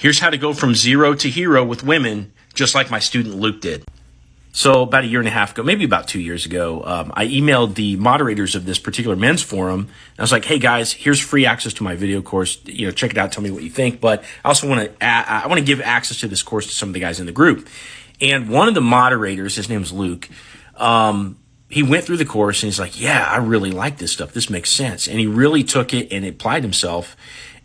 Here's how to go from zero to hero with women, just like my student Luke did. So about a year and a half ago, maybe about 2 years ago, I emailed the moderators of this particular men's forum. And I was like, hey guys, here's free access to my video course. Check it out. Tell me what you think. But I also want to give access to this course to some of the guys in the group. And one of the moderators, his name's Luke, he went through the course and he's like, yeah, I really like this stuff. This makes sense. And he really took it and applied himself.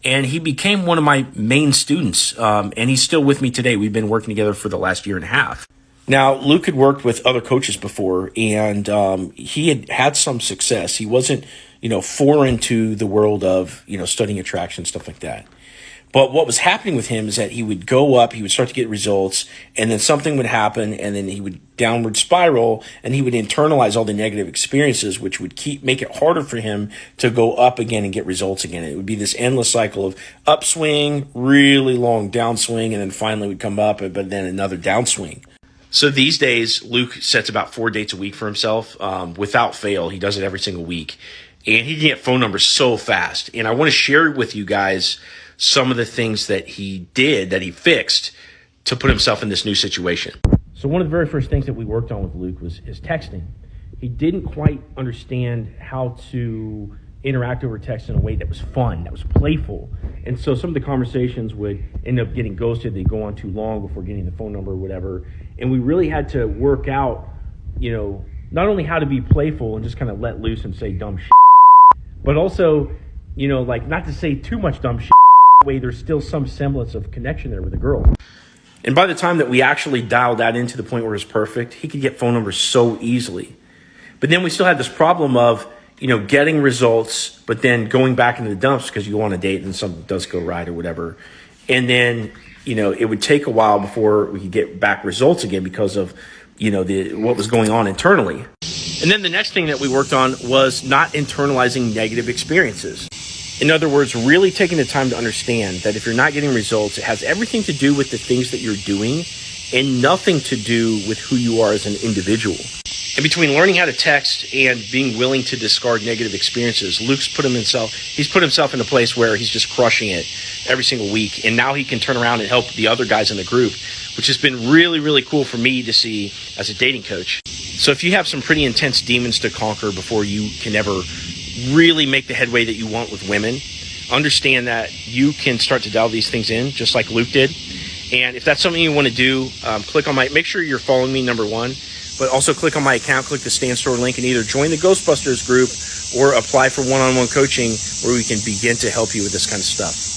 And he became one of my main students. And he's still with me today. We've been working together for the last year and a half. Now, Luke had worked with other coaches before, and he had some success. He wasn't, foreign to the world of, studying attraction, stuff like that. But what was happening with him is that he would go up, he would start to get results, and then something would happen, and then he would downward spiral, and he would internalize all the negative experiences, which would make it harder for him to go up again and get results again. It would be this endless cycle of upswing, really long downswing, and then finally would come up, but then another downswing. So these days, Luke sets about 4 dates a week for himself without fail. He does it every single week. And he can get phone numbers so fast. And I want to share with you guys some of the things that he did, that he fixed to put himself in this new situation. So one of the very first things that we worked on with Luke was his texting. He didn't quite understand how to interact over text in a way that was fun, that was playful. And so some of the conversations would end up getting ghosted. They'd go on too long before getting the phone number or whatever. And we really had to work out, not only how to be playful and just kind of let loose and say dumb shit, but also, not to say too much dumb shit. That way there's still some semblance of connection there with the girl. And by the time that we actually dialed that into the point where it's perfect, he could get phone numbers so easily. But then we still had this problem of, getting results, but then going back into the dumps because you go on a date and something does go right or whatever. And then, it would take a while before we could get back results again because of, what was going on internally. And then the next thing that we worked on was not internalizing negative experiences. In other words, really taking the time to understand that if you're not getting results, it has everything to do with the things that you're doing and nothing to do with who you are as an individual. And between learning how to text and being willing to discard negative experiences, Luke's put himself in a place where he's just crushing it every single week. And now he can turn around and help the other guys in the group, which has been really, really cool for me to see as a dating coach. So if you have some pretty intense demons to conquer before you can ever really make the headway that you want with women, understand that you can start to dial these things in just like Luke did. And if that's something you want to do, make sure you're following me, number one. But also click on my account, click the Stan Store link, and either join the Ghostbusters group or apply for one-on-one coaching where we can begin to help you with this kind of stuff.